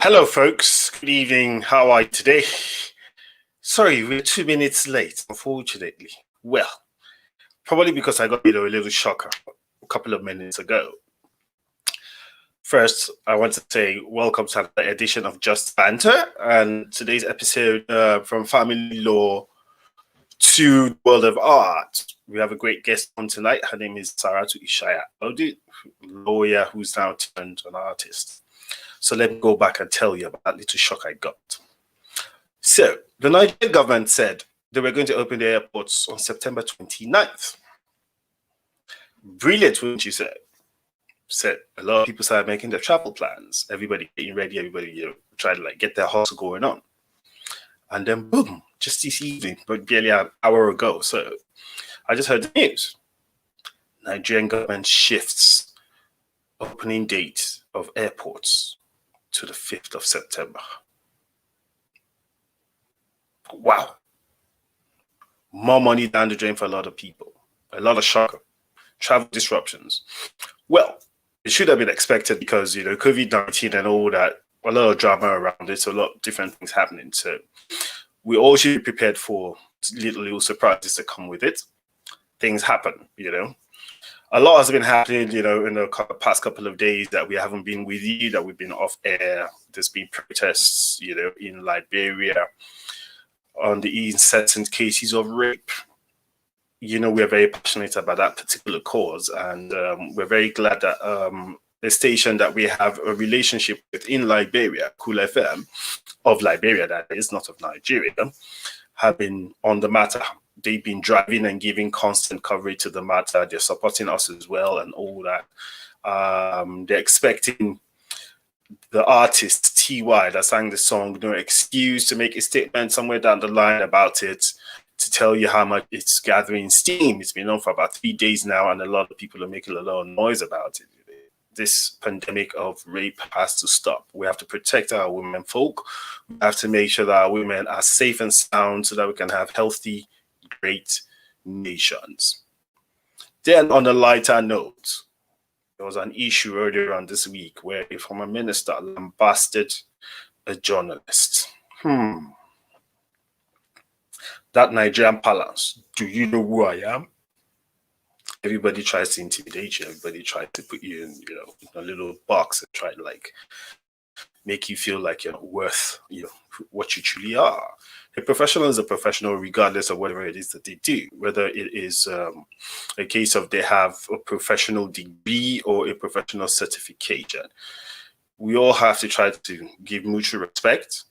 Hello, folks. Good evening. How are you today? Sorry, we're 2 minutes late, unfortunately. Well, probably because I got a little shocker a couple of minutes ago. First, I want to say welcome to another edition of Just Banter, and today's episode from family law to the world of art. We have a great guest on tonight. Her name is Saratu Ishaya-Audu, lawyer who's now turned an artist. So let me go back and tell you about that little shock I got. So, the Nigerian government said they were going to open the airports on September 29th. Brilliant, wouldn't you say? Said a lot of people started making their travel plans. Everybody getting ready, everybody trying to get their hustle going on. And then boom, just this evening, but barely an hour ago. So I just heard the news. Nigerian government shifts opening date of airports to the 5th of September. Wow. More money down the drain for a lot of people. A lot of shock. Travel disruptions. Well, it should have been expected because, COVID-19 and all that, a lot of drama around it, so a lot of different things happening. So we all should be prepared for little surprises that come with it. Things happen, A lot has been happening, in the past couple of days that we haven't been with you, that we've been off air. There's been protests, in Liberia on the incessant cases of rape. We're very passionate about that particular cause, and we're very glad that the station that we have a relationship with in Liberia, Cool FM, of Liberia, that is, not of Nigeria, have been on the matter. They've been driving and giving constant coverage to the matter. They're supporting us as well and all that. They're expecting the artist TY that sang the song No Excuse to make a statement somewhere down the line about it, to tell you how much it's gathering steam. It's been on for about 3 days now, and a lot of people are making a lot of noise about it. This pandemic of rape has to stop. We have to protect our women folk. We have to make sure that our women are safe and sound so that we can have healthy, great nations. Then on a lighter note, there was an issue earlier on this week where a former minister lambasted a journalist. That Nigerian balance. Do you know who I am? Everybody tries to intimidate you. Everybody tries to put you in, in a little box and try to make you feel like you're not worth, what you truly are. A professional is a professional regardless of whatever it is that they do, whether it is a case of they have a professional degree or a professional certification. We all have to try to give mutual respect.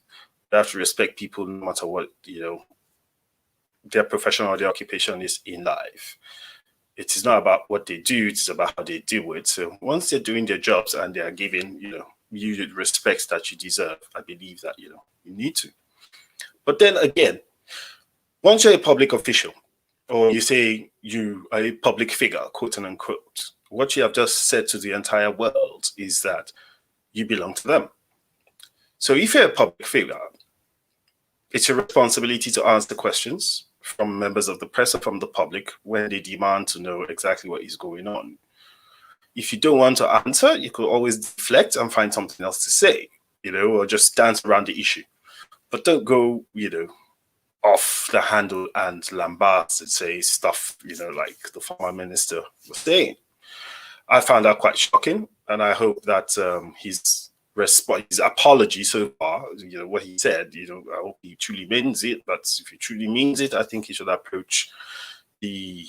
We have to respect people no matter what, their profession or their occupation is in life. It is not about what they do, it's about how they do it. So once they're doing their jobs and they are giving, you the respect that you deserve, I believe that, you need to. But then again, once you're a public official, or you say you are a public figure, quote and unquote, what you have just said to the entire world is that you belong to them. So if you're a public figure, it's your responsibility to answer questions from members of the press or from the public when they demand to know exactly what is going on. If you don't want to answer, you could always deflect and find something else to say, or just dance around the issue. But don't go, off the handle and lambast and say stuff, like the former minister was saying. I found that quite shocking, and I hope that his apology so far, what he said, I hope he truly means it. But if he truly means it, I think he should approach the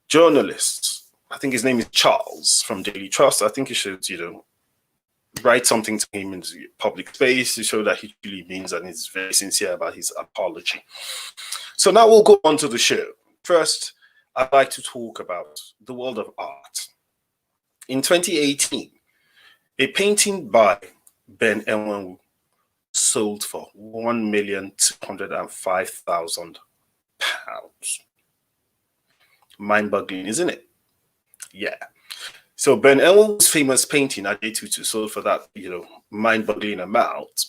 journalist. I think his name is Charles from Daily Trust. I think he should, write something to him in the public space to show that he really means and is very sincere about his apology. So now we'll go on to the show. First, I'd like to talk about the world of art. In 2018, a painting by Ben Enwenwu sold for £1,205,000. Mind-boggling, isn't it? Yeah. So Ben Enwenwu's famous painting, Adetutu, sold for that, mind-boggling amount.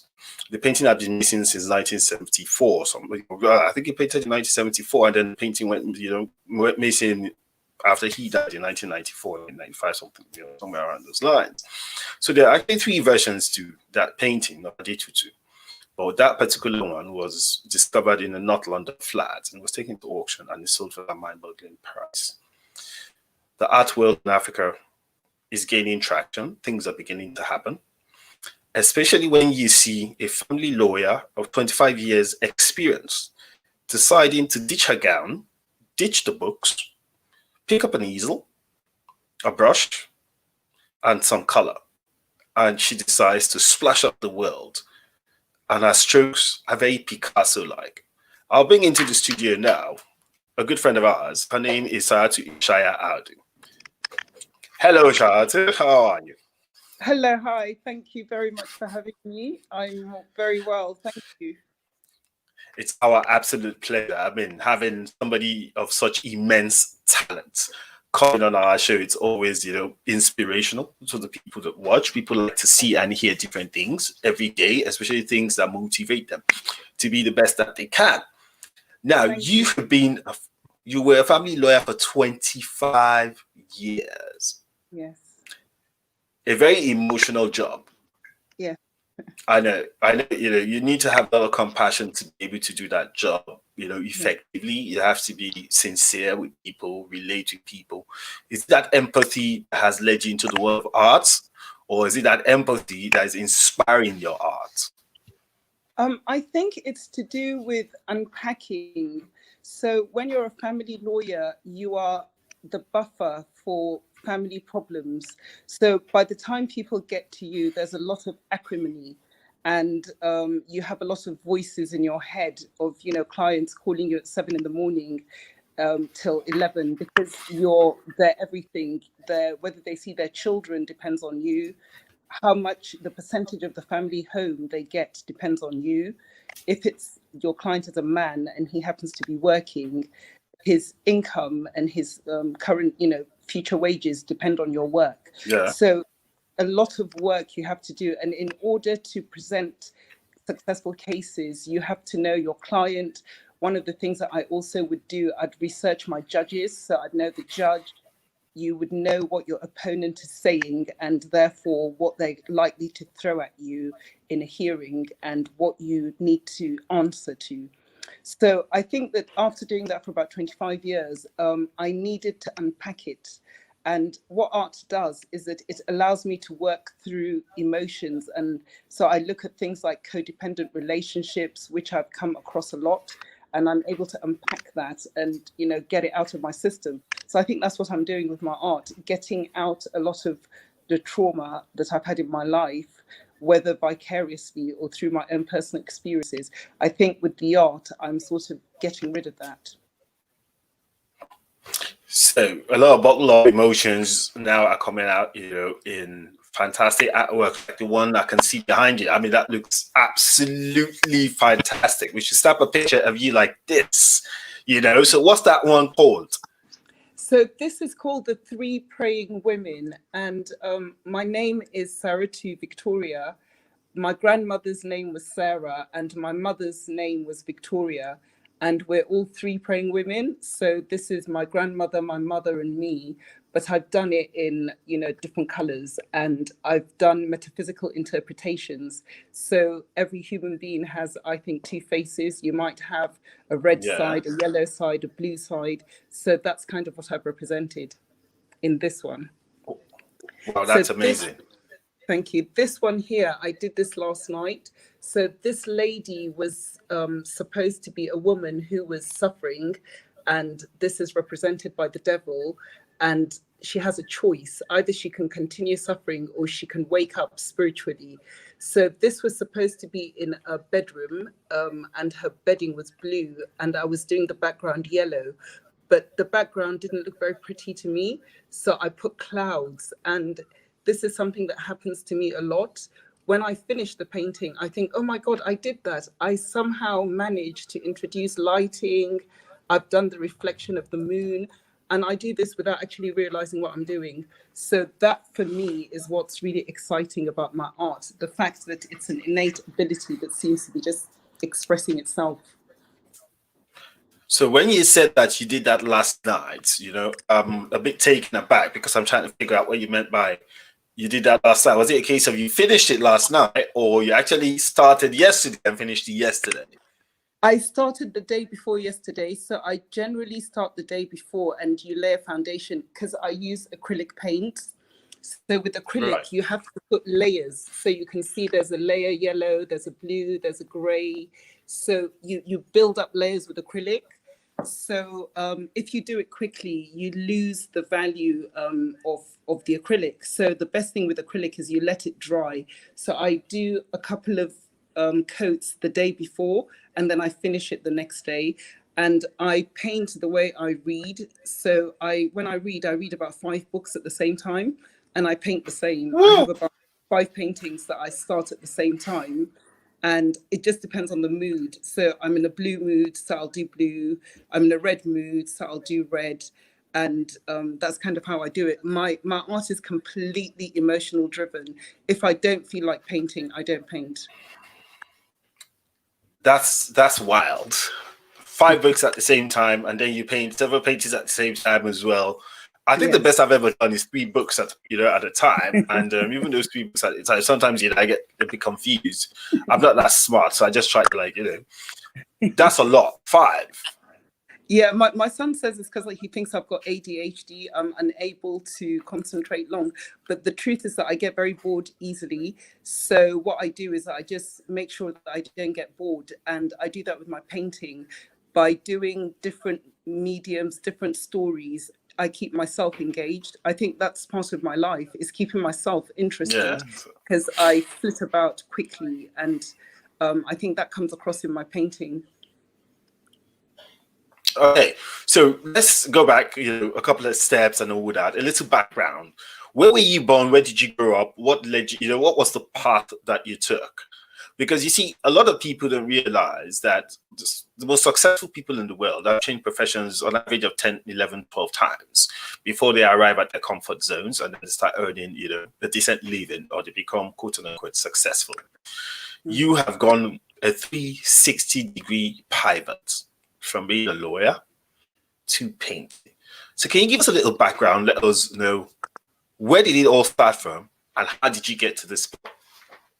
The painting had been missing since 1974. I think he painted in 1974, and then the painting went missing after he died in 1994, 1995, something, somewhere around those lines. So there are actually three versions to that painting, not Adetutu. But that particular one was discovered in a North London flat and was taken to auction and is sold for a mind-boggling price. The art world in Africa is gaining traction. Things are beginning to happen, especially when you see a family lawyer of 25 years experience deciding to ditch her gown, ditch the books, pick up an easel, a brush, and some color. And she decides to splash up the world. And her strokes are very Picasso-like. I'll bring into the studio now a good friend of ours. Her name is Saratu Ishaya-Audu. Hello, Saratu. How are you? Hello, hi. Thank you very much for having me. I'm very well, thank you. It's our absolute pleasure. I mean, having somebody of such immense talent coming on our show, it's always, inspirational to the people that watch. People like to see and hear different things every day, especially things that motivate them to be the best that they can. Now, you were a family lawyer for 25 years. Yes. A very emotional job. Yeah. I know, you need to have a lot of compassion to be able to do that job, effectively. You have to be sincere with people, relate with people. Is that empathy that has led you into the world of arts, or is it that empathy that is inspiring your art? I think it's to do with unpacking. So when you're a family lawyer, you are the buffer for family problems. So by the time people get to you, there's a lot of acrimony. And you have a lot of voices in your head of, clients calling you at 7 a.m. till 11 because you're their everything. Whether they see their children depends on you. How much the percentage of the family home they get depends on you. If it's your client is a man and he happens to be working, his income and his current, future wages depend on your work. Yeah. So a lot of work you have to do. And in order to present successful cases, you have to know your client. One of the things that I also would do, I'd research my judges. So I'd know the judge. You would know what your opponent is saying and therefore what they're likely to throw at you in a hearing and what you need to answer to. So I think that after doing that for about 25 years, I needed to unpack it. And what art does is that it allows me to work through emotions. And so I look at things like codependent relationships, which I've come across a lot, and I'm able to unpack that and, get it out of my system. So I think that's what I'm doing with my art, getting out a lot of the trauma that I've had in my life, whether vicariously or through my own personal experiences. I think with the art, I'm sort of getting rid of that. So a lot of emotions now are coming out, in fantastic artwork, like the one I can see behind you. I mean, that looks absolutely fantastic. We should snap a picture of you like this, So what's that one called? So this is called The Three Praying Women. And my name is Saratu Victoria. My grandmother's name was Sarah and my mother's name was Victoria. And we're all three praying women. So this is my grandmother, my mother and me. But I've done it in, different colors, and I've done metaphysical interpretations. So every human being has, I think, two faces. You might have a red side, a yellow side, a blue side. So that's kind of what I've represented in this one. Wow, that's amazing. Thank you. This one here, I did this last night. So this lady was supposed to be a woman who was suffering, and this is represented by the devil. And she has a choice. Either she can continue suffering or she can wake up spiritually. So this was supposed to be in a bedroom, and her bedding was blue, and I was doing the background yellow. But the background didn't look very pretty to me. So I put clouds, and this is something that happens to me a lot. When I finish the painting, I think, oh my God, I did that. I somehow managed to introduce lighting. I've done the reflection of the moon. And I do this without actually realizing what I'm doing. So that for me is what's really exciting about my art. The fact that it's an innate ability that seems to be just expressing itself. So when you said that you did that last night, I'm a bit taken aback because I'm trying to figure out what you meant by you did that last night. Was it a case of you finished it last night, or you actually started yesterday and finished it yesterday? I started the day before yesterday, so I generally start the day before and you lay a foundation because I use acrylic paint. So with Right. acrylic, you have to put layers. So you can see there's a layer yellow, there's a blue, there's a gray. So you build up layers with acrylic. So if you do it quickly, you lose the value of the acrylic. So the best thing with acrylic is you let it dry. So I do a couple of coats the day before, and then I finish it the next day. And I paint the way I read. So when I read about 5 books at the same time, and I paint the same. I have about 5 paintings that I start at the same time. And it just depends on the mood. So I'm in a blue mood, so I'll do blue. I'm in a red mood, so I'll do red. And that's kind of how I do it. My art is completely emotional driven. If I don't feel like painting, I don't paint. That's wild. 5 books at the same time, and then you paint several paintings at the same time as well. I think the Yes. best I've ever done is 3 books at a time, and even those 3 books at a time, sometimes I get a bit confused. I'm not that smart, so I just try to that's a lot. 5. Yeah, my son says it's because he thinks I've got ADHD. I'm unable to concentrate long. But the truth is that I get very bored easily. So what I do is I just make sure that I don't get bored. And I do that with my painting by doing different mediums, different stories. I keep myself engaged. I think that's part of my life, is keeping myself interested, because I flit about quickly. And I think that comes across in my painting. Okay, so let's go back, a couple of steps and all that. A little background. Where were you born? Where did you grow up? What led you, what was the path that you took? Because you see, a lot of people don't realize that the most successful people in the world have changed professions on average of 10, 11, 12 times before they arrive at their comfort zones and then they start earning, a decent living, or they become quote unquote successful. You have gone a 360-degree pivot from being a lawyer to painting. So can you give us a little background? Let us know, where did it all start from and how did you get to this point?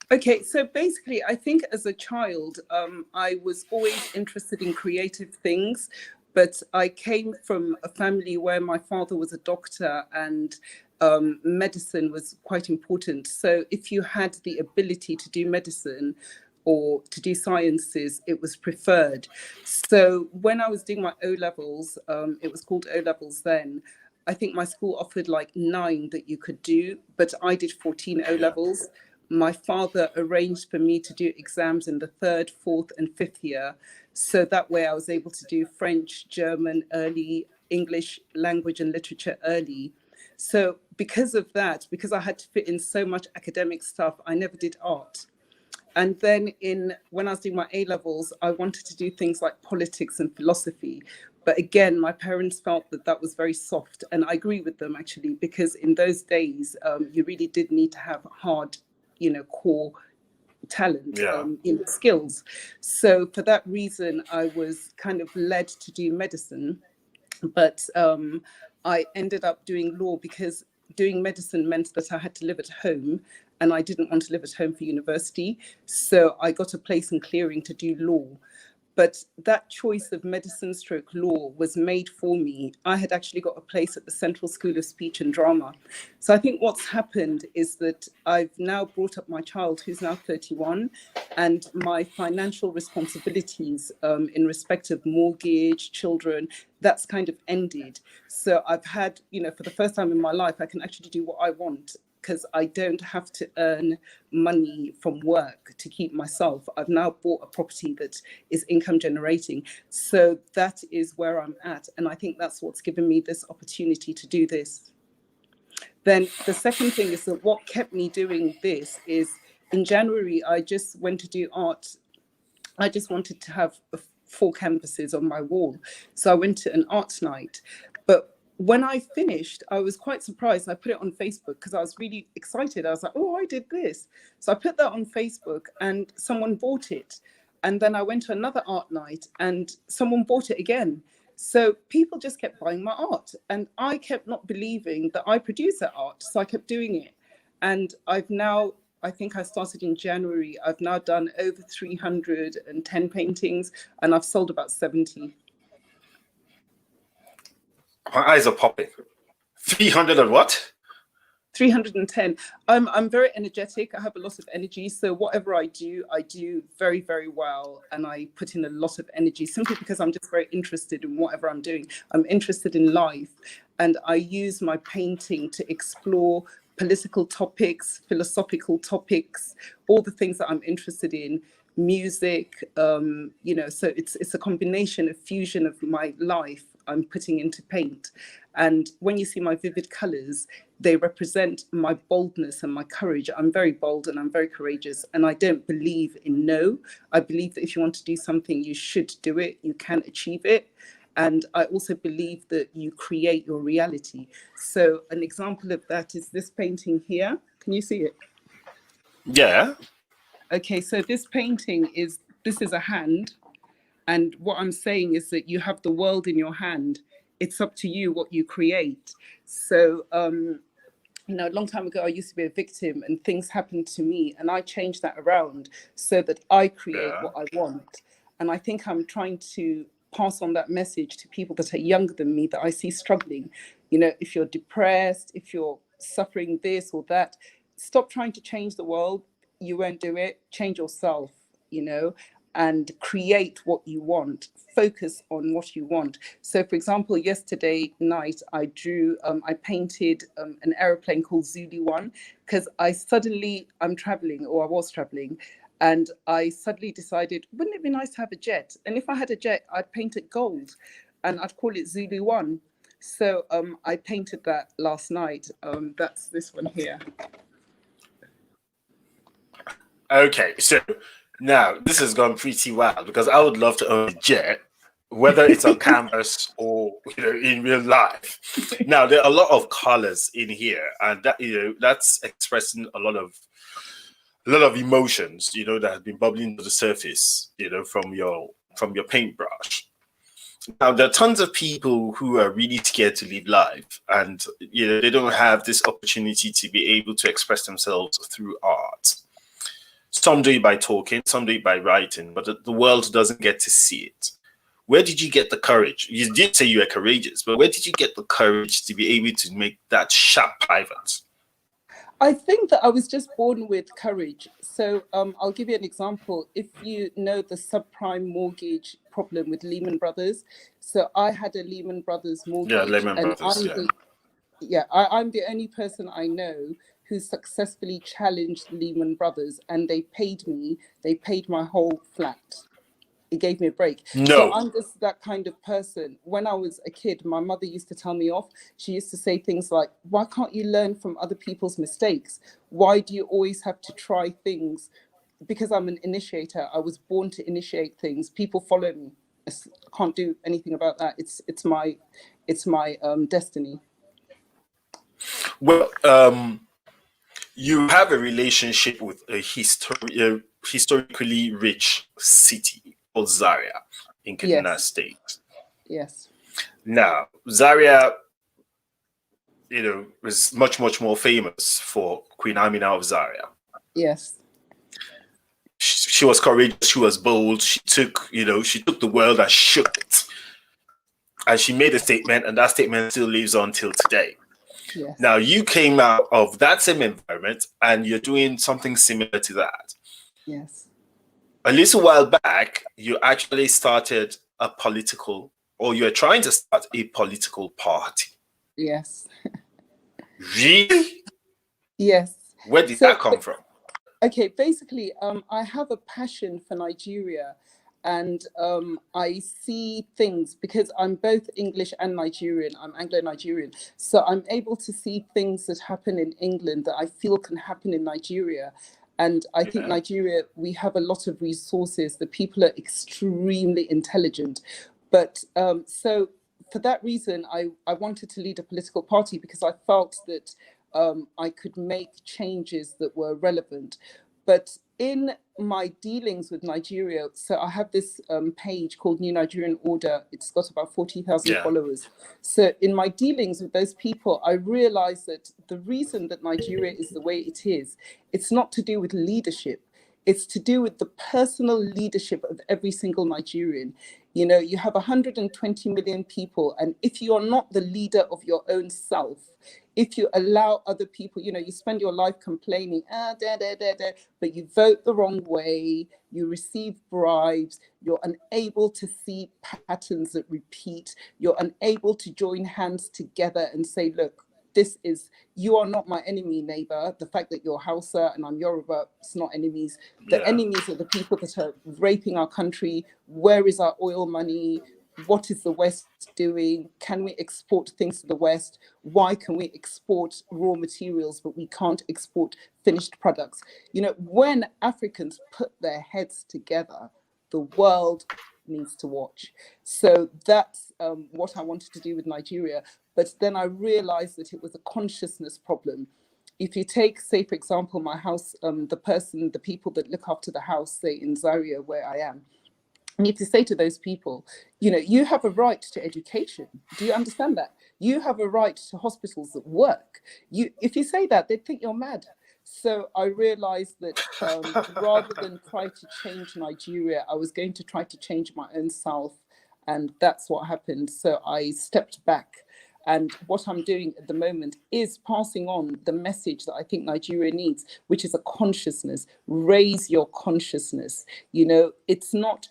Okay, so basically, I think as a child, I was always interested in creative things, but I came from a family where my father was a doctor and medicine was quite important. So if you had the ability to do medicine or to do sciences, it was preferred. So when I was doing my O levels, it was called O levels then. I think my school offered like 9 that you could do, but I did 14 O levels. My father arranged for me to do exams in the 3rd, 4th, and 5th year. So that way I was able to do French, German early, English language and literature early. So because of that, because I had to fit in so much academic stuff, I never did art. And then when I was doing my A levels, I wanted to do things like politics and philosophy. But again, my parents felt that that was very soft. And I agree with them, actually, because in those days, you really did need to have hard, core talent, skills. So for that reason, I was kind of led to do medicine. But I ended up doing law because doing medicine meant that I had to live at home, and I didn't want to live at home for university. So I got a place in Clearing to do law. But that choice of medicine stroke law was made for me. I had actually got a place at the Central School of Speech and Drama. So I think what's happened is that I've now brought up my child, who's now 31, and my financial responsibilities in respect of mortgage, children, that's kind of ended. So I've had, for the first time in my life, I can actually do what I want, because I don't have to earn money from work to keep myself. I've now bought a property that is income generating. So that is where I'm at. And I think that's what's given me this opportunity to do this. Then the second thing is that what kept me doing this is in January, I just went to do art. I just wanted to have 4 canvases on my wall. So I went to an art night. But when I finished, I was quite surprised. I put it on Facebook because I was really excited. I was like, oh, I did this. So I put that on Facebook and someone bought it. And then I went to another art night and someone bought it again. So people just kept buying my art, and I kept not believing that I produce that art. So I kept doing it. And I've now, I think I started in January, I've now done over 310 paintings, and I've sold about 70. My eyes are popping. 300 and what? 310. I'm very energetic. I have a lot of energy. So whatever I do very, very well. And I put in a lot of energy simply because I'm just very interested in whatever I'm doing. I'm interested in life. And I use my painting to explore political topics, philosophical topics, all the things that I'm interested in, music, you know, so it's a combination, a fusion of my life I'm putting into paint. And when you see my vivid colors, they represent my boldness and my courage. I'm very bold and I'm very courageous. And I don't believe in no. I believe that if you want to do something, you should do it. You can achieve it. And I also believe that you create your reality. So an example of that is this painting here. Can you see it? Yeah. Okay, so this painting is a hand. And what I'm saying is that you have the world in your hand. It's up to you what you create. So, you know, a long time ago, I used to be a victim and things happened to me, and I changed that around so that I create what I want. And I think I'm trying to pass on that message to people that are younger than me that I see struggling. You know, if you're depressed, if you're suffering this or that, stop trying to change the world. You won't do it. Change yourself, you know, and create what you want. Focus on what you want. So, for example, yesterday night, I painted an aeroplane called Zulu One, because I'm traveling, or I was traveling, and I suddenly decided, wouldn't it be nice to have a jet? And if I had a jet, I'd paint it gold and I'd call it Zulu One. So I painted that last night. That's this one here. Okay, so now this has gone pretty wild because I would love to own a jet, whether it's on canvas or in real life. Now there are a lot of colors in here, and that that's expressing a lot of emotions that have been bubbling to the surface from your paintbrush. Now there are tons of people who are really scared to live life, and they don't have this opportunity to be able to express themselves through art. Some do it by talking, some do it by writing, but the world doesn't get to see it. Where did you get the courage? You did say you were courageous, but where did you get the courage to be able to make that sharp pivot? I think that I was just born with courage. So I'll give you an example. If you know the subprime mortgage problem with Lehman Brothers. So I had a Lehman Brothers mortgage. Yeah, Lehman Brothers, I'm the only person I know who successfully challenged Lehman Brothers, and they paid my whole flat. It gave me a break. No. So I'm just that kind of person. When I was a kid, my mother used to tell me off. She used to say things like, why can't you learn from other people's mistakes? Why do you always have to try things? Because I'm an initiator. I was born to initiate things. People follow me. I can't do anything about that. It's my destiny. Well, you have a relationship with a historically rich city called Zaria in Kaduna State. Yes. Now, Zaria, was much, much more famous for Queen Amina of Zaria. Yes. She was courageous. She was bold. She took the world and shook it. And she made a statement, and that statement still lives on till today. Yes. Now, you came out of that same environment and you're doing something similar to that. Yes. A little while back, you actually started you're trying to start a political party. Yes. Really? Yes. Where did that come from? Okay, basically, I have a passion for Nigeria. And I see things, because I'm both English and Nigerian. I'm Anglo-Nigerian. So I'm able to see things that happen in England that I feel can happen in Nigeria. And I think Nigeria, we have a lot of resources. The people are extremely intelligent. But so for that reason, I wanted to lead a political party, because I felt that I could make changes that were relevant. But in my dealings with Nigeria, so I have this page called New Nigerian Order. It's got about 40,000 Yeah. followers. So in my dealings with those people, I realized that the reason that Nigeria is the way it is, it's not to do with leadership. It's to do with the personal leadership of every single Nigerian. You know, you have 120 million people, and if you are not the leader of your own self, if you allow other people, you know, you spend your life complaining, but you vote the wrong way, you receive bribes, you're unable to see patterns that repeat, you're unable to join hands together and say, look, this is, you are not my enemy, neighbor. The fact that you're Hausa and I'm Yoruba, it's not enemies. The enemies are the people that are raping our country. Where is our oil money? What is the West doing? Can we export things to the West? Why can we export raw materials, but we can't export finished products? You know, when Africans put their heads together, the world needs to watch. So that's what I wanted to do with Nigeria. But then I realized that it was a consciousness problem. If you take, say, for example, my house, the people that look after the house, say in Zaria, where I am, I need to say to those people, you know, you have a right to education. Do you understand that? You have a right to hospitals that work. If you say that, they'd think you're mad. So I realized that rather than try to change Nigeria, I was going to try to change my own self. And that's what happened. So I stepped back. And what I'm doing at the moment is passing on the message that I think Nigeria needs, which is a consciousness. Raise your consciousness. You know, it's not,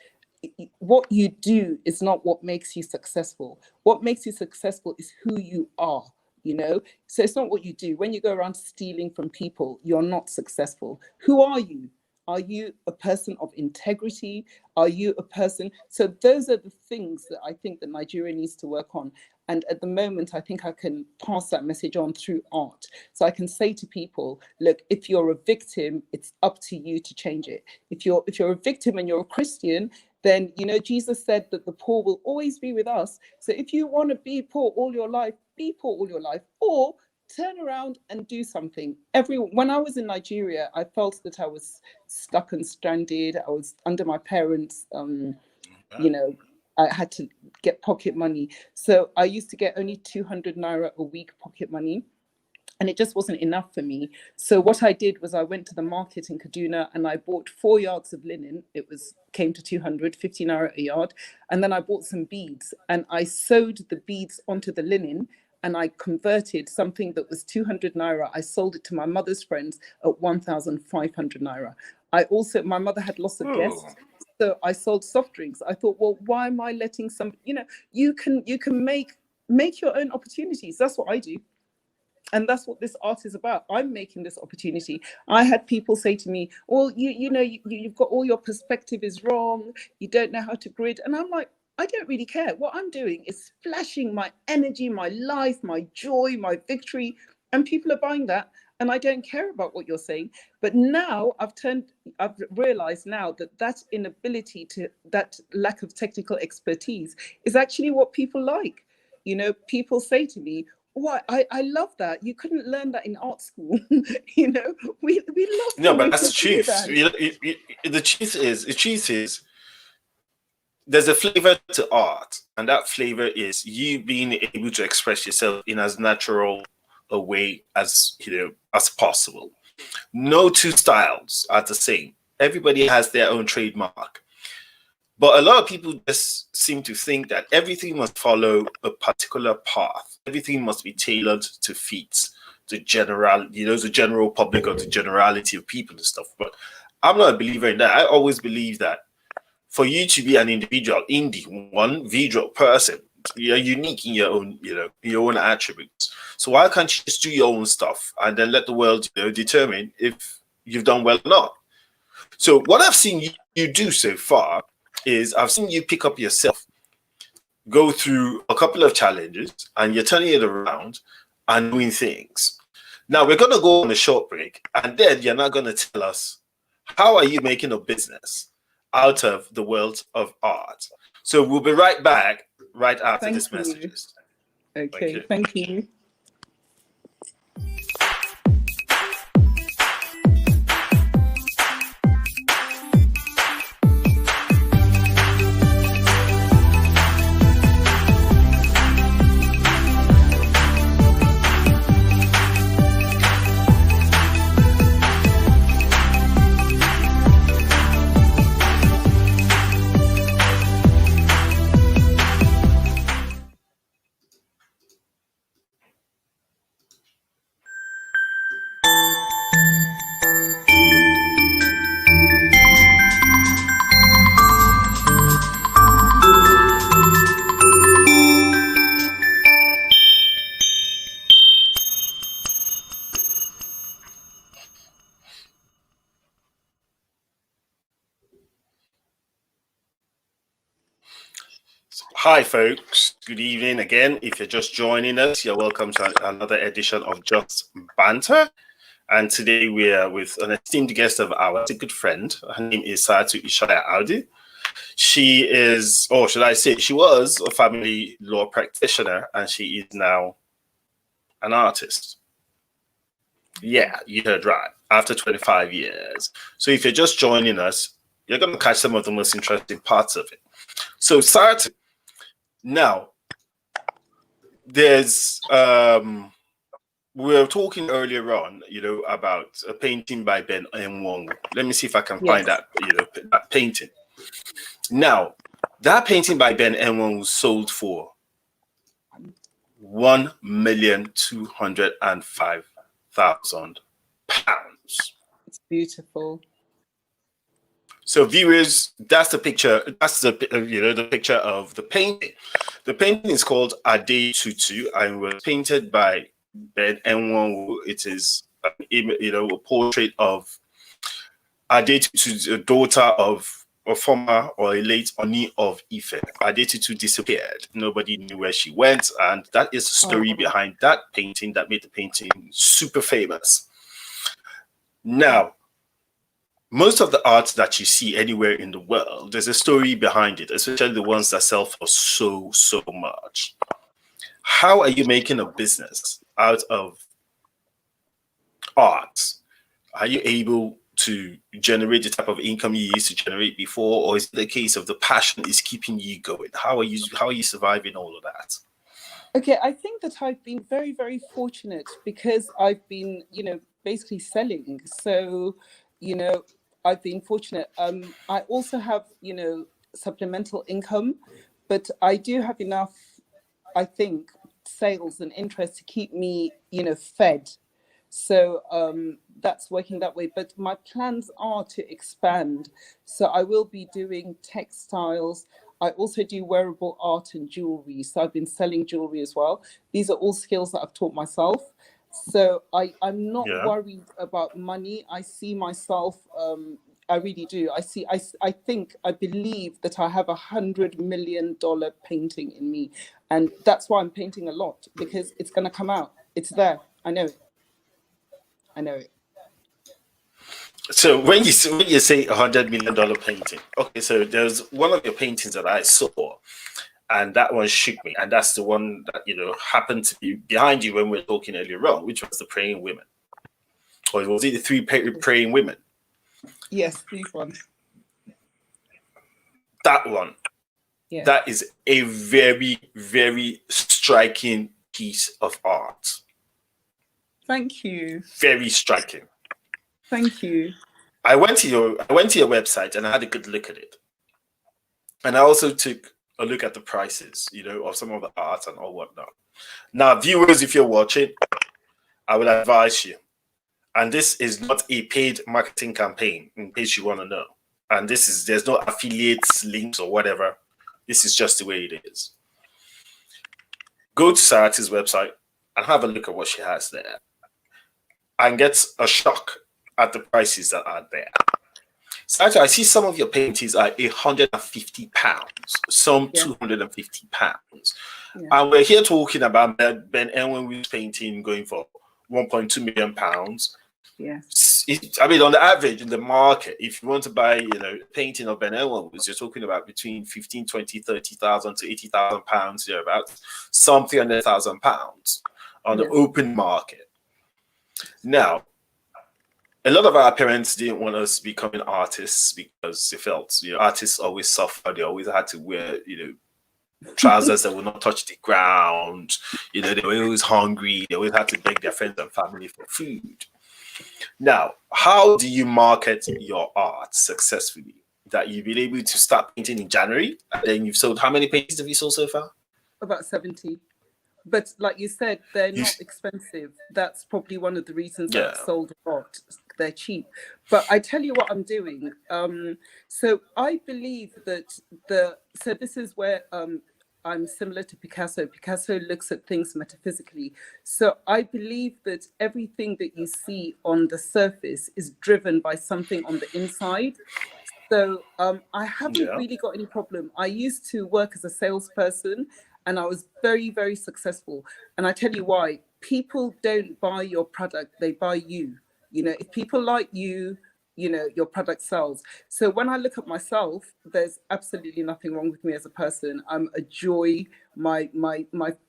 what you do is not what makes you successful. What makes you successful is who you are, you know? So it's not what you do. When you go around stealing from people, you're not successful. Who are you? Are you a person of integrity? Are you a person? So those are the things that I think that Nigeria needs to work on. And at the moment, I think I can pass that message on through art. So I can say to people, look, if you're a victim, it's up to you to change it. If you're a victim and you're a Christian, then, you know, Jesus said that the poor will always be with us. So if you want to be poor all your life, be poor all your life, or turn around and do something. When I was in Nigeria, I felt that I was stuck and stranded. I was under my parents, you know, I had to get pocket money. So I used to get only 200 naira a week pocket money. And it just wasn't enough for me. So what I did was I went to the market in Kaduna and I bought 4 yards of linen. Came to 250 naira a yard. And then I bought some beads and I sewed the beads onto the linen and I converted something that was 200 naira. I sold it to my mother's friends at 1,500 naira. My mother had lots of guests. So I sold soft drinks. I thought, well, why am I letting you know, you can make your own opportunities. That's what I do. And that's what this art is about. I'm making this opportunity. I had people say to me, well, you've got all your perspective is wrong. You don't know how to grid. And I'm like, I don't really care. What I'm doing is splashing my energy, my life, my joy, my victory. And people are buying that. And I don't care about what you're saying. But now I've realized now that inability that lack of technical expertise is actually what people like. You know, people say to me, oh, I love that. You couldn't learn that in art school. You know, we love. No, but that's the truth. The truth is, there's a flavor to art, and that flavor is you being able to express yourself in as natural a way as as possible. No two styles are the same. Everybody has their own trademark. But a lot of people just seem to think that everything must follow a particular path. Everything must be tailored to fit the general public or the generality of people and stuff. But I'm not a believer in that. I always believe that for you to be an individual person, you're unique in your own, your own attributes. So why can't you just do your own stuff and then let the world, determine if you've done well or not? So what I've seen you do so far is I've seen you pick up yourself, go through a couple of challenges, and you're turning it around and doing things. Now we're going to go on a short break, and then you're not going to tell us how are you making a business out of the world of art. So we'll be right back right after this message. Okay, thank you. Hi, folks. Good evening again. If you're just joining us, you're welcome to another edition of Just Banter. And today we are with an esteemed guest of ours, a good friend. Her name is Saratu Ishaya-Audu. She is, or should I say, she was a family law practitioner, and she is now an artist. Yeah, you heard right. After 25 years. So if you're just joining us, you're going to catch some of the most interesting parts of it. So Saratu, now, there's we were talking earlier on, about a painting by Ben Nwonwu. Let me see if I can find that, that painting. Now, that painting by Ben Nwonwu sold for £1,205,000. It's beautiful. So viewers, that's the picture. That's the the picture of the painting. The painting is called Ade Tutu and was painted by Ben Nwonwu. It is a portrait of Ade Tutu, a daughter of a former or a late Oni of Ife. Ade Tutu disappeared. Nobody knew where she went, and that is the story behind that painting that made the painting super famous. Now, most of the art that you see anywhere in the world, there's a story behind it, especially the ones that sell for so much. How are you making a business out of art? Are you able to generate the type of income you used to generate before, or is it the case of the passion is keeping you going? How are you surviving all of that? Okay, I think that I've been very, very fortunate because I've been, basically selling. So, I've been fortunate. I also have, supplemental income, but I do have enough, I think, sales and interest to keep me, fed. So that's working that way. But my plans are to expand. So I will be doing textiles. I also do wearable art and jewelry. So I've been selling jewelry as well. These are all skills that I've taught myself. So I'm not worried about money. I see myself, I really do. I believe that I have $100 million painting in me. And that's why I'm painting a lot, because it's going to come out. It's there. I know it. I know it. So when you say $100 million painting, okay, so there's one of your paintings that I saw, and that one shook me, and that's the one that happened to be behind you when we were talking earlier on, which was the praying women, or was it the three praying women? Yes, these ones. That one, that is a very, very striking piece of art. Thank you. Very striking. Thank you. I went to your website and I had a good look at it, and I also took a look at the prices, of some of the art and all whatnot. Now, viewers, if you're watching, I would advise you, and this is not a paid marketing campaign, in case you want to know. And there's no affiliates, links, or whatever. This is just the way it is. Go to Saratu's website and have a look at what she has there, and get a shock at the prices that are there. Saratu, I see some of your paintings are £150, some £250. Yeah. And we're here talking about Ben Nwonwu's painting going for £1.2 million. Yes. On the average in the market, if you want to buy, a painting of Ben Nwonwu's, you're talking about between 15, 20, 30,000 to £80,000 thereabouts, some £300,000 on the open market. Now, a lot of our parents didn't want us becoming artists because they felt, artists always suffer. They always had to wear, trousers that would not touch the ground. They were always hungry. They always had to beg their friends and family for food. Now, how do you market your art successfully? That you've been able to start painting in January, and then you've sold, how many paintings have you sold so far? About 70. But like you said, they're not expensive. That's probably one of the reasons I've sold a lot. They're cheap. But I tell you what I'm doing. So I believe that so this is where I'm similar to Picasso. Picasso looks at things metaphysically. So I believe that everything that you see on the surface is driven by something on the inside. So I haven't Yeah. really got any problem. I used to work as a salesperson and I was very, very successful. And I tell you why, people don't buy your product, they buy you. You know, if people like you know, your product sells. So when I look at myself, there's absolutely nothing wrong with me as a person. I'm a joy. My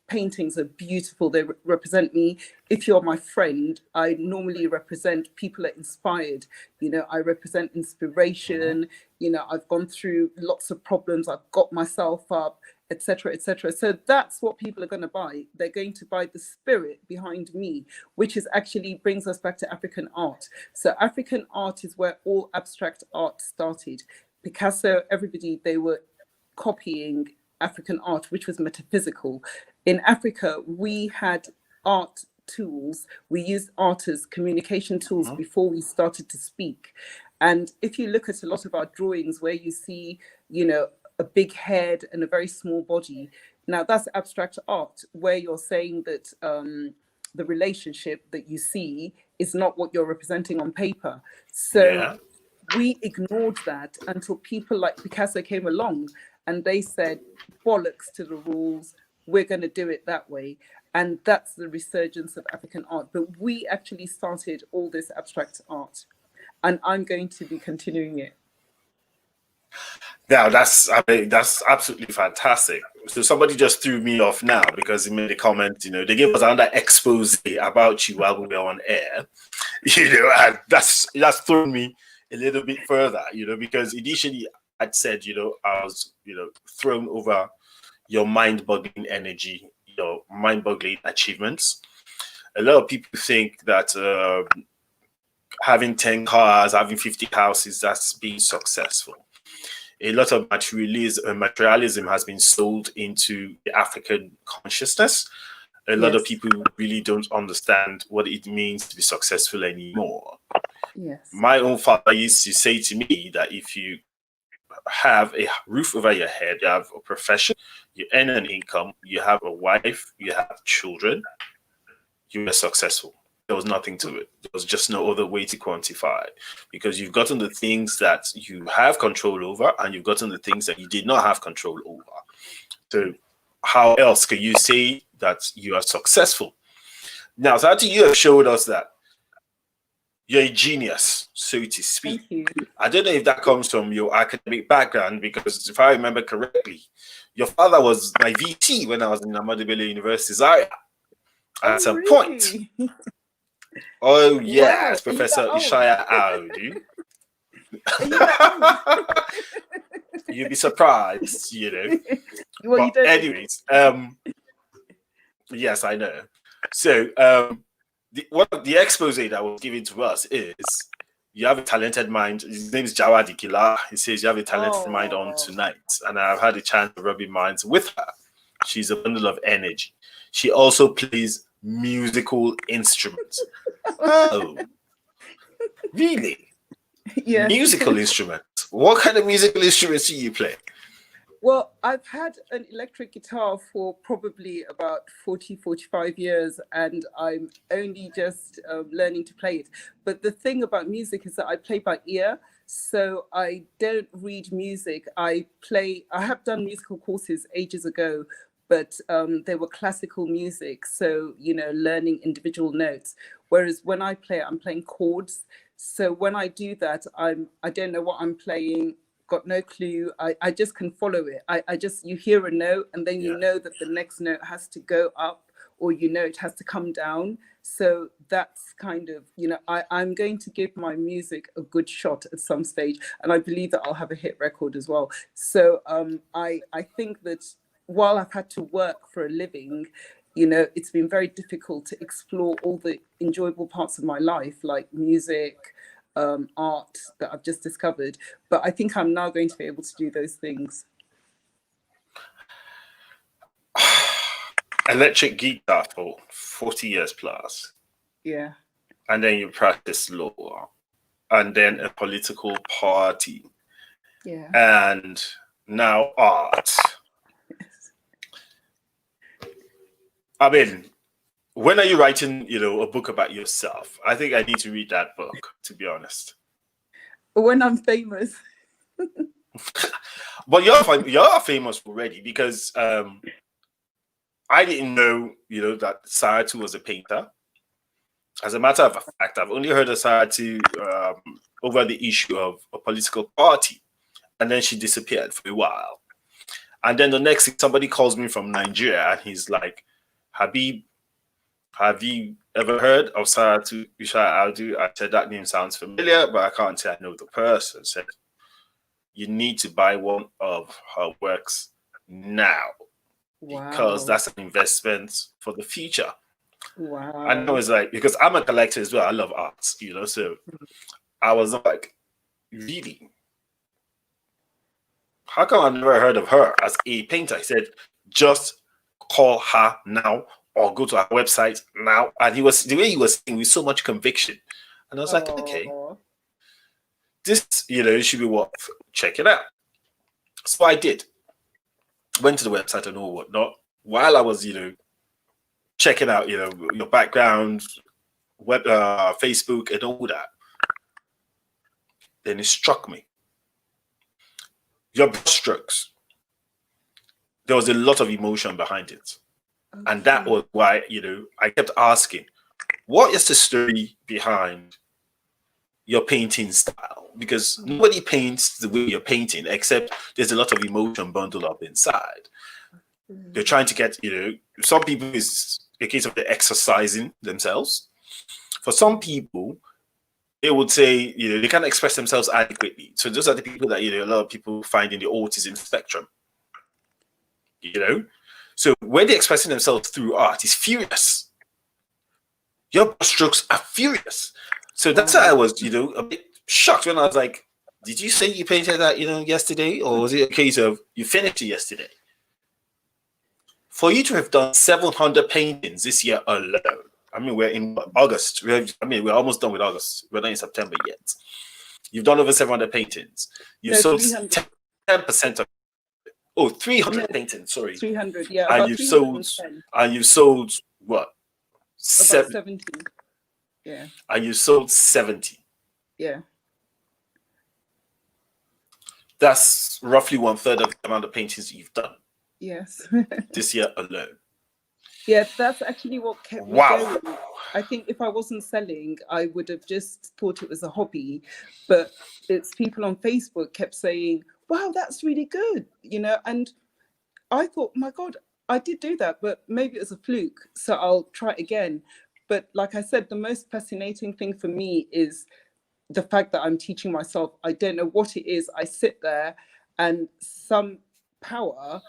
paintings are beautiful. They represent me. If you're my friend, I normally represent people that are inspired. You know, I represent inspiration. You know, I've gone through lots of problems. I've got myself up, etc., etc. So that's what people are going to buy. They're going to buy the spirit behind me, which is actually brings us back to African art. So African art is where all abstract art started. Picasso, everybody, they were copying African art, which was metaphysical. In Africa, we had art tools. We used art as communication tools before we started to speak. And if you look at a lot of our drawings where you see, you know, a big head and a very small body, now that's abstract art, where you're saying that the relationship that you see is not what you're representing on paper. So Yeah. we ignored that until people like Picasso came along and they said, bollocks to the rules, we're going to do it that way. And that's the resurgence of African art. But we actually started all this abstract art, and I'm going to be continuing it. Now I mean, that's absolutely fantastic. So somebody just threw me off now because he made a comment. You know, they gave us another expose about you while we were on air. You know, and that's thrown me a little bit further. You know, because initially I'd said, you know, I was, you know, thrown over your mind-boggling energy, your mind-boggling achievements. A lot of people think that having 10 cars, having 50 houses, that's being successful. A lot of materialism has been sold into the African consciousness. A lot of Yes, people really don't understand what it means to be successful anymore. yes, My own father used to say to me that if you have a roof over your head, you have a profession, you earn an income, you have a wife, you have children, you are successful. There was nothing to it. There was just no other way to quantify it because you've gotten the things that you have control over and you've gotten the things that you did not have control over. So how else can you say that you are successful? Now, Saratu, you have showed us that you're a genius, so to speak. thank you. I don't know if that comes from your academic background because if I remember correctly, your father was my VT when I was in Ahmadu Bello University, Zaria, at Oh, some point. really? Oh Wow, yes, are you Professor that old? Ishaya-Audu. Are you that old? You'd be surprised, you know. Well, you But don't. anyways, yes, I know. So the expose that was given to us is you have a talented mind. His name is Jawadi Kila. He says you have a talented mind on Oh, tonight, and I've had a chance of rubbing minds with her. She's a bundle of energy. She also plays musical instruments. Oh, really? yes. Musical instruments. What kind of musical instruments do you play? Well, I've had an electric guitar for probably about 40, 45 years, and I'm only just learning to play it. But the thing about music is that I play by ear. So I don't read music. I have done musical courses ages ago, but they were classical music. So, you know, learning individual notes. Whereas when I play, I'm playing chords. So when I do that, I don't know what I'm playing, got no clue. I just can follow it. I just, you hear a note and then you Yeah. know that the next note has to go up, or you know it has to come down. So that's kind of, you know, I'm going to give my music a good shot at some stage, and I believe that I'll have a hit record as well. So I think that while I've had to work for a living, you know, it's been very difficult to explore all the enjoyable parts of my life, like music, art that I've just discovered. But I think I'm now going to be able to do those things. Electric guitar for 40 years plus, Yeah. and then you practice law, and then a political party, Yeah. and now art. I mean, when are you writing, you know, a book about yourself? I think I need to read that book, to be honest. When I'm famous. But you're famous already because I didn't know, that Saratu was a painter. As a matter of fact, I've only heard of Saratu over the issue of a political party, and then she disappeared for a while. And then the next thing, somebody calls me from Nigeria, and he's like, "Habib, have you ever heard of Saratu Ishaya-Audu?" I said, "That name sounds familiar, but I can't say I know the person." Said, "You need to buy one of her works now because Wow. that's an investment for the future." Wow. And I was like, because I'm a collector as well, I love arts, so I was like, really? How come I've never heard of her as a painter? He said, just call her now or go to her website now. And the way he was saying with so much conviction. And I was like, okay, Oh, this, should be worth checking out. So I did. Went to the website and all whatnot. While I was, checking out, your background, web, Facebook, and all that, then it struck me. Your brushstrokes, there was a lot of emotion behind it. okay. And that was why, I kept asking, what is the story behind your painting style? Because nobody paints the way you're painting, except there's a lot of emotion bundled up inside. They're trying to get, some people is a case of they're exercising themselves. For some people, they would say, they can't express themselves adequately. So those are the people that, a lot of people find in the autism spectrum. So when they're expressing themselves through art, it's furious. Your strokes are furious. So that's why I was, a bit shocked when I was like, did you say you painted that, yesterday? Or was it a case of you finished it yesterday? For you to have done 700 paintings this year alone, I mean, we're in August. We're almost done with August. We're not in September yet. You've done over 700 paintings. You've sold 10% of 300 paintings, sorry. 300, yeah. And you've sold what? About 70. Yeah. And you sold 70. Yeah. That's roughly 1/3 of the amount of paintings you've done. Yes. This year alone. Yeah, that's actually what kept me going. I think if I wasn't selling, I would have just thought it was a hobby. But it's people on Facebook kept saying, wow, that's really good, and I thought, my God, I did do that, but maybe it was a fluke. So I'll try it again. But like I said, the most fascinating thing for me is the fact that I'm teaching myself. I don't know what it is. I sit there and some power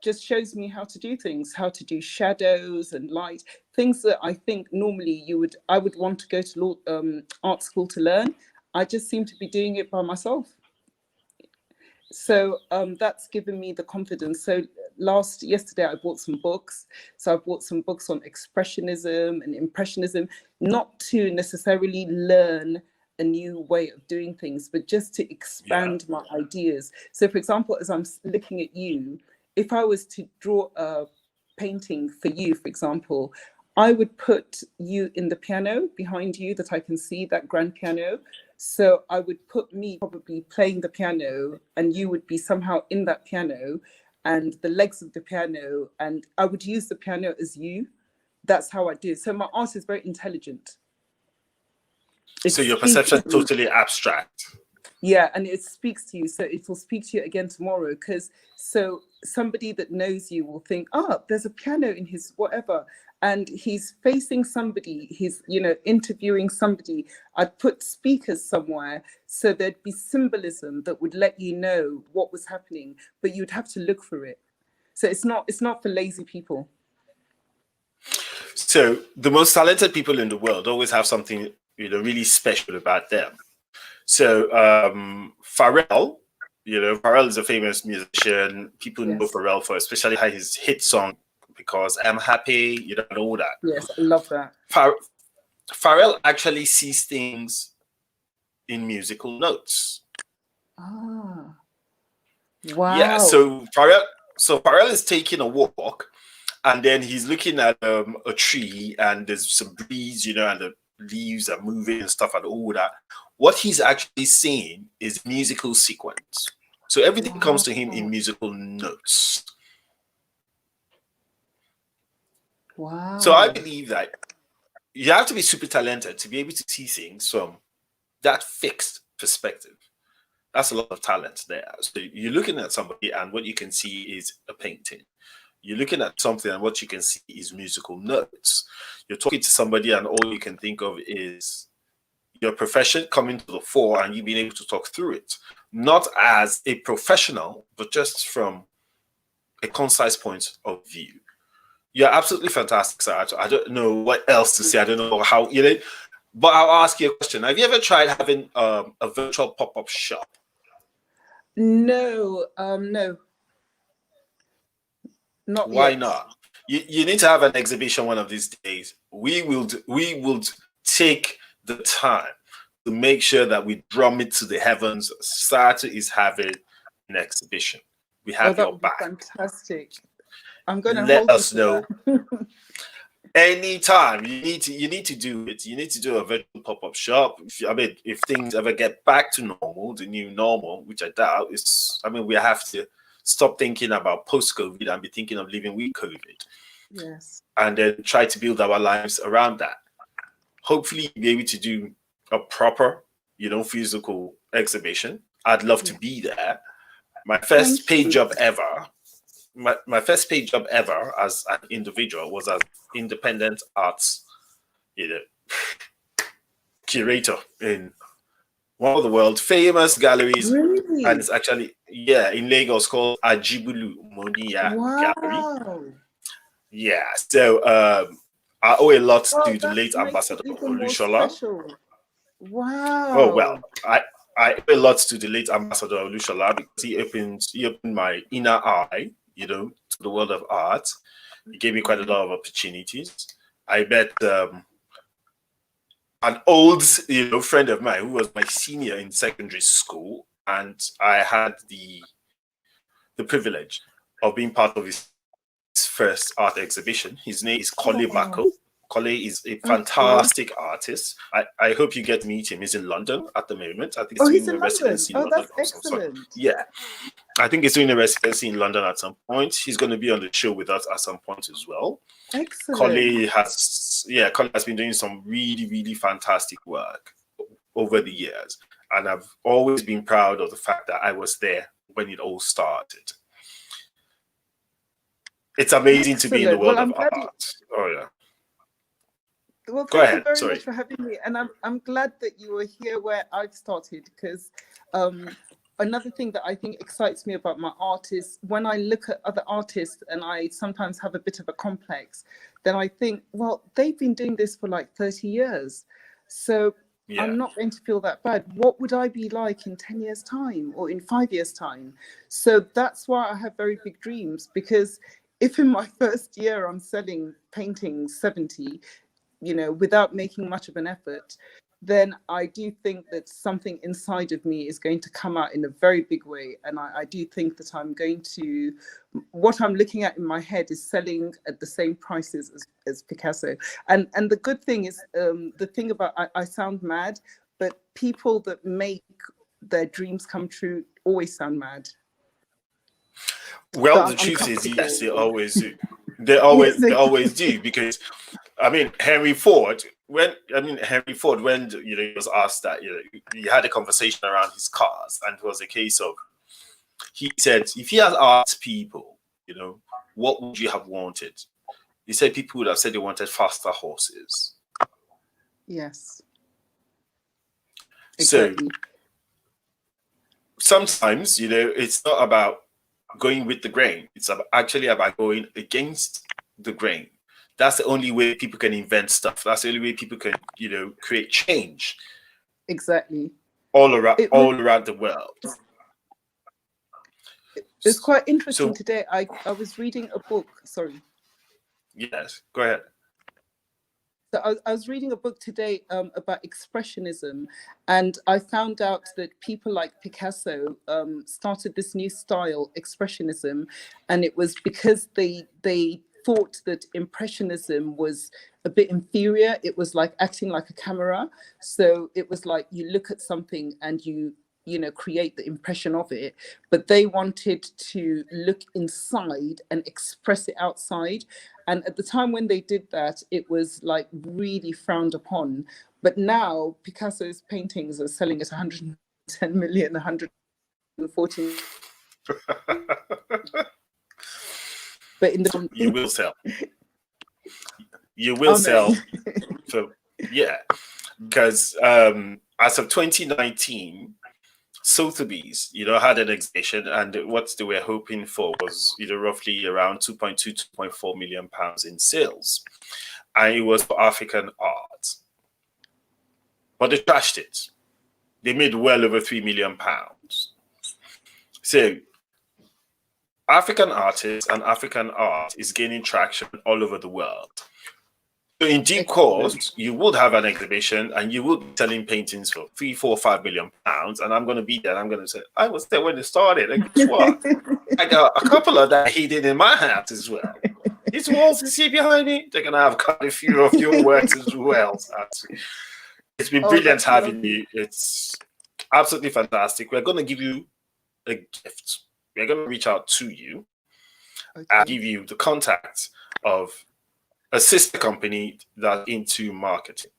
just shows me how to do things, how to do shadows and light, things that I think normally I would want to go to art school to learn. I just seem to be doing it by myself. So that's given me the confidence. So yesterday I bought some books. So I bought some books on expressionism and impressionism, not to necessarily learn a new way of doing things, but just to expand my ideas. So for example, as I'm looking at you, if I was to draw a painting for you, for example, I would put you in the piano behind you that I can see, that grand piano. So I would put me probably playing the piano and you would be somehow in that piano and the legs of the piano, and I would use the piano as you. That's how I do. So my art is very intelligent. So your perception is totally abstract. Yeah, and it speaks to you. So it will speak to you again tomorrow, because so somebody that knows you will think, there's a piano in his whatever, and he's facing somebody, he's interviewing somebody. I'd put speakers somewhere so there'd be symbolism that would let you know what was happening, but you'd have to look for it. So it's not for lazy people. So the most talented people in the world always have something really special about them. So Pharrell, Pharrell is a famous musician. People know Pharrell for especially his hit song Because I'm Happy, and all that. Yes, I love that. Pharrell actually sees things in musical notes. Ah, wow. Yeah, so Pharrell is taking a walk, and then he's looking at a tree, and there's some breeze, and the leaves are moving and stuff and all that. What he's actually seeing is musical sequence. So everything comes to him in musical notes. Wow. So I believe that you have to be super talented to be able to see things from that fixed perspective. That's a lot of talent there. So you're looking at somebody and what you can see is a painting. You're looking at something and what you can see is musical notes. You're talking to somebody and all you can think of is your profession coming to the fore and you being able to talk through it. Not as a professional, but just from a concise point of view. You're absolutely fantastic, Saratu. I don't know what else to say. I don't know how, but I'll ask you a question. Have you ever tried having a virtual pop-up shop? No, no. Not Why yet. not? You need to have an exhibition one of these days. We will take the time to make sure that we drum it to the heavens. Saratu is having an exhibition. We have your back. Fantastic. I'm going to let hold us know. Anytime you need to do it. You need to do a virtual pop-up shop. If things ever get back to normal, the new normal, which I doubt is, we have to stop thinking about post-COVID and be thinking of living with COVID. Yes. And then try to build our lives around that. Hopefully you'll be able to do a proper, physical exhibition. I'd love to be there. My first paid job ever. My first paid job ever as an individual was as independent arts, curator in one of the world's famous galleries. Really? And it's actually, in Lagos, called Ajibulu Moniya Gallery. Yeah, so I owe a lot to the late Ambassador Olushola. Wow. Oh well, I owe a lot to the late Ambassador Olushola because he opened my inner eye, to the world of art. He gave me quite a lot of opportunities. I met an old, friend of mine who was my senior in secondary school, and I had the privilege of being part of his first art exhibition. His name is Kole Bako. Kole is a fantastic artist. I hope you get to meet him. He's in London at the moment. I think he's doing a residency in London. That's excellent. Yeah. I think he's doing a residency in London at some point. He's going to be on the show with us at some point as well. Excellent. Kole has been doing some really, really fantastic work over the years. And I've always been proud of the fact that I was there when it all started. It's amazing to be in the world of art. Oh, yeah. Well, Go ahead. Thank you very much for having me. And I'm glad that you were here where I've started, because another thing that I think excites me about my art is when I look at other artists and I sometimes have a bit of a complex, then I think, well, they've been doing this for like 30 years. So I'm not going to feel that bad. What would I be like in 10 years' time or in 5 years' time? So that's why I have very big dreams, because if in my first year I'm selling paintings 70, without making much of an effort, then I do think that something inside of me is going to come out in a very big way. And I do think that what I'm looking at in my head is selling at the same prices as Picasso. And the good thing is, the thing about, I sound mad, but people that make their dreams come true always sound mad. Well, the truth is, yes, they always do. They always do, because Henry Ford, when he was asked that, he had a conversation around his cars, and it was a case of, he said, if he had asked people, what would you have wanted? He said people would have said they wanted faster horses. Yes. Exactly. So sometimes, it's not about going with the grain. It's actually about going against the grain. That's the only way people can invent stuff. That's the only way people can, create change. Exactly. All around the world. It's quite interesting today. I was reading a book. Sorry. Yes, go ahead. So I was reading a book today about expressionism, and I found out that people like Picasso started this new style, expressionism, and it was because they thought that impressionism was a bit inferior. It was like acting like a camera. So it was like you look at something and you create the impression of it, but they wanted to look inside and express it outside. And at the time when they did that, it was like really frowned upon. But now Picasso's paintings are selling at 110 million, 140. But in the you will sell. You will sell. So yeah, because as of 2019, Sotheby's, had an exhibition, and what they were hoping for was, roughly around 2.2, 2.4 million pounds in sales, and it was for African art. But they trashed it. They made well over 3 million pounds. So African artists and African art is gaining traction all over the world. So in due course, you would have an exhibition and you would be selling paintings for 3, 4, 5 million pounds. And I'm going to be there and I'm going to say, I was there when it started. And guess what? I got a couple of that hidden in my house as well. These walls you see behind me, they're going to have quite a few of your works as well. It's been brilliant having you. It's absolutely fantastic. We're going to give you a gift. We're going to reach out to you and give you the contact of a sister company that's into marketing.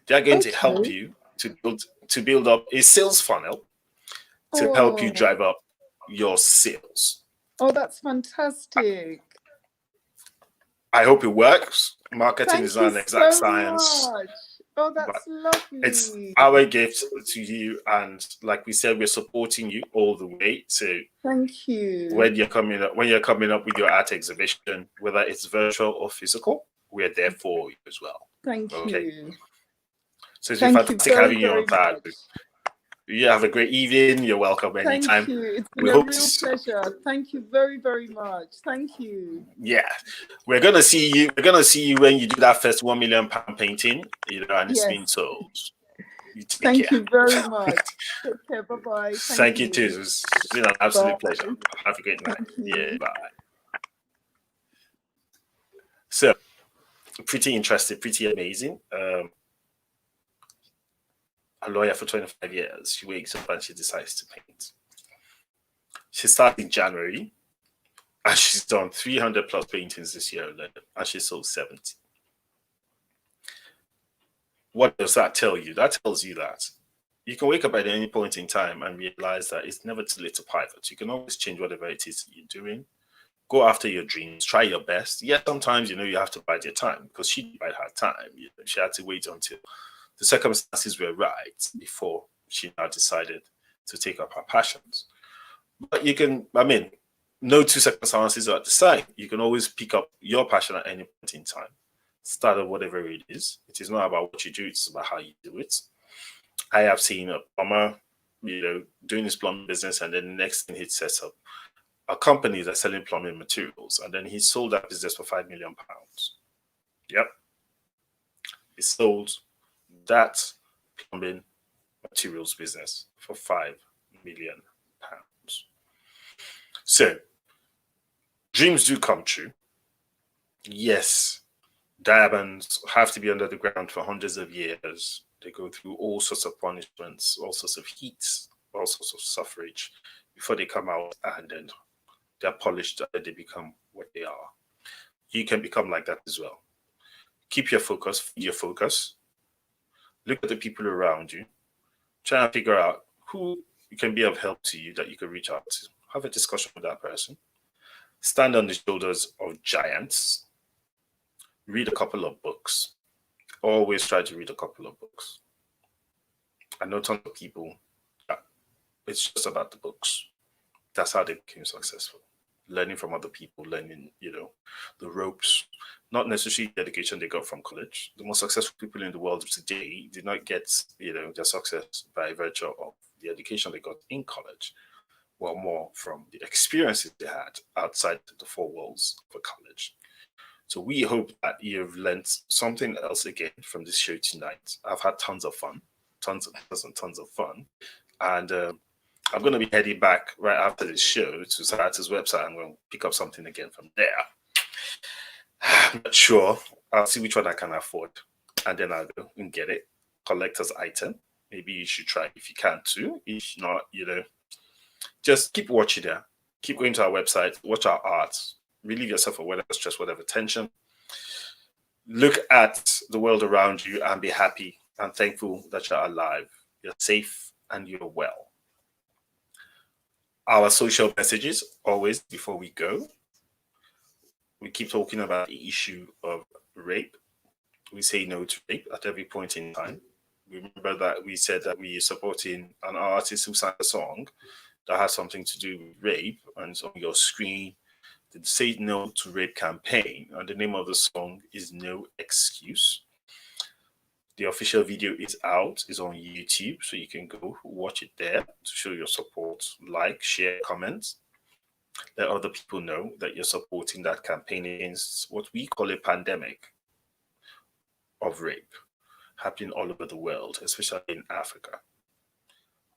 They're going to help you to build up a sales funnel to help you drive up your sales. Oh, that's fantastic. I hope it works. Marketing is not an exact science. Oh, that's lovely. It's our gift to you, and like we said, we're supporting you all the way. So thank you. When you're coming up with your art exhibition, whether it's virtual or physical, we're there for you as well. Thank you. So it's been fantastic having you on that. You have a great evening. You're welcome anytime. Thank you. It's been a real pleasure. Thank you very, very much. Thank you. Yeah, we're gonna see you. We're gonna see you when you do that first £1 million painting. And it's been sold. Thank you very much. Take care. Bye bye. Thank you too. It's been an absolute pleasure. Have a great night. Yeah. Bye. So, pretty interesting, pretty amazing. A lawyer for 25 years. She wakes up and she decides to paint. She started in January and she's done 300 plus paintings this year alone, and she sold 70. What does that tell you? That tells you that you can wake up at any point in time and realize that it's never too late to pivot. You can always change whatever it is you're doing. Go after your dreams, try your best. Yeah, sometimes, you have to bide your time, because she didn't bide her time. She had to wait until the circumstances were right before she now decided to take up her passions. But no two circumstances are the same. You can always pick up your passion at any point in time. Start at whatever it is. It is not about what you do, it's about how you do it. I have seen a plumber, doing his plumbing business, and then the next thing he sets up a company that's selling plumbing materials, and then he sold that business for £5 million. Yep. He sold that plumbing materials business for £5 million. So, dreams do come true. Yes, diamonds have to be under the ground for hundreds of years. They go through all sorts of punishments, all sorts of heats, all sorts of suffrage before they come out, and then they're polished and they become what they are. You can become like that as well. Keep your focus, feed your focus. Look at the people around you. Try and figure out who can be of help to you that you can reach out to. Have a discussion with that person. Stand on the shoulders of giants. Read a couple of books. Always try to read a couple of books. I know tons of people, it's just about the books. That's how they became successful. Learning from other people, learning, the ropes, not necessarily the education they got from college. The most successful people in the world today did not get, their success by virtue of the education they got in college, well, more from the experiences they had outside the four walls of a college. So we hope that you've learned something else again from this show tonight. I've had tons of fun, tons of fun. And I'm going to be heading back right after this show to Saratu's website. I'm going to pick up something again from there. I'm not sure. I'll see which one I can afford. And then I'll go and get it. Collector's item. maybe you should try if you can too. If not, just keep watching there. Keep going to our website, watch our art, relieve yourself of whatever stress, whatever tension. Look at the world around you and be happy and thankful that you're alive, you're safe, and you're well. Our social messages, always before we go, we keep talking about the issue of rape. We say no to rape at every point in time. Remember that we said that we are supporting an artist who sang a song that has something to do with rape, and it's on your screen. The Say No to Rape campaign, and the name of the song is No Excuse. The official video is out, is on YouTube, so you can go watch it there to show your support, like, share, comment. Let other people know that you're supporting that campaign against what we call a pandemic of rape happening all over the world, especially in Africa.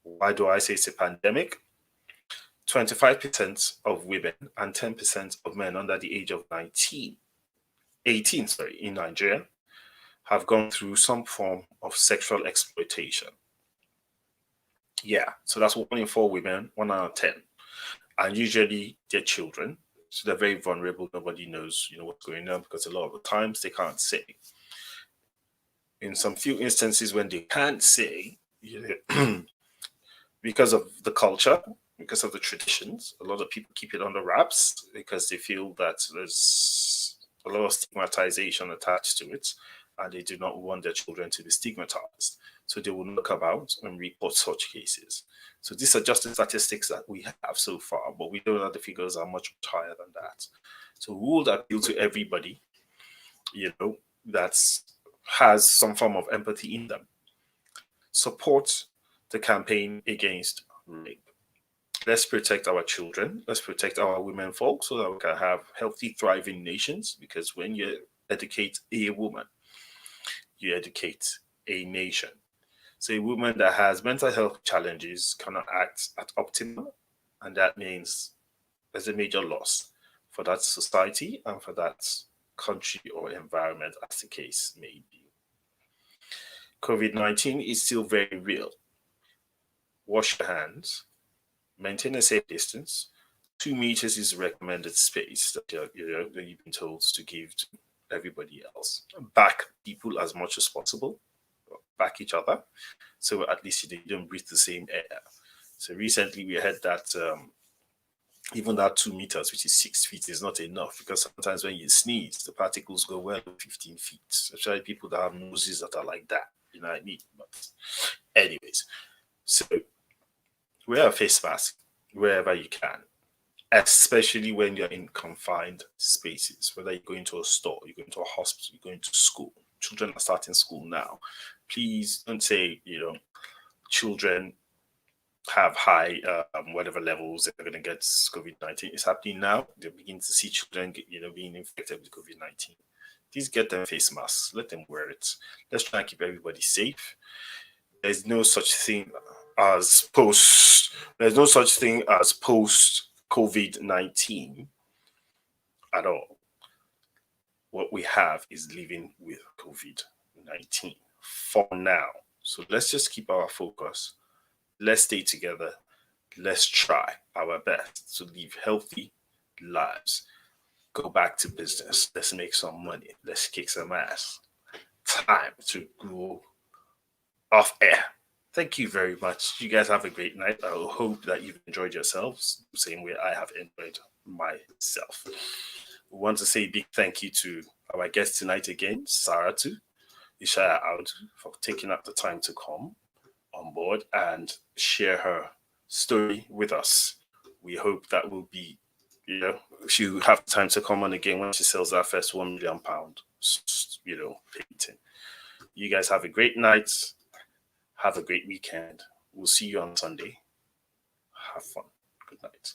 Why do I say it's a pandemic? 25% of women and 10% of men under the age of 18 in Nigeria have gone through some form of sexual exploitation. Yeah, so that's 1 in 4 women, 1 out of 10. And usually they're children, so they're very vulnerable. Nobody knows, what's going on, because a lot of the times they can't say. In some few instances when they can't say, because of the culture, because of the traditions, a lot of people keep it under wraps because they feel that there's a lot of stigmatization attached to it, and they do not want their children to be stigmatized. So they will not come out and report such cases. So these are just the statistics that we have so far, but we know that the figures are much higher than that. So we would appeal to everybody, that has some form of empathy in them. Support the campaign against rape. Let's protect our children. Let's protect our women folk so that we can have healthy, thriving nations. Because when you educate a woman, you educate a nation. So a woman that has mental health challenges cannot act at optimum, and that means there's a major loss for that society and for that country or environment, as the case may be. COVID-19 is still very real. Wash your hands. Maintain a safe distance. 2 meters is recommended space that you've been told to give to everybody else. Back people as much as possible. Back each other, so at least you don't breathe the same air. So recently we heard that even that 2 meters, which is 6 feet, is not enough, because sometimes when you sneeze, the particles go well 15 feet. Especially people that have noses that are like that. You know what I mean? But anyways, so wear a face mask wherever you can, especially when you're in confined spaces, whether you're going to a store, you're going to a hospital, you're going to school. Children are starting school now. Please don't say, children have high, whatever levels they're going to get COVID-19. It's happening now. They're beginning to see children, being infected with COVID-19. Please get them face masks. Let them wear it. Let's try and keep everybody safe. There's no such thing as post-COVID-19 at all. What we have is living with COVID-19 for now. So let's just keep our focus. Let's stay together. Let's try our best to live healthy lives. Go back to business. Let's make some money. Let's kick some ass. Time to go off air. Thank you very much. You guys have a great night. I hope that you've enjoyed yourselves the same way I have enjoyed myself. We want to say a big thank you to our guest tonight again, Saratu Ishaya-Audu, for taking up the time to come on board and share her story with us. We hope that will be, she'll have time to come on again when she sells that first £1 million, painting. You guys have a great night. Have a great weekend. We'll see you on Sunday. Have fun. Good night.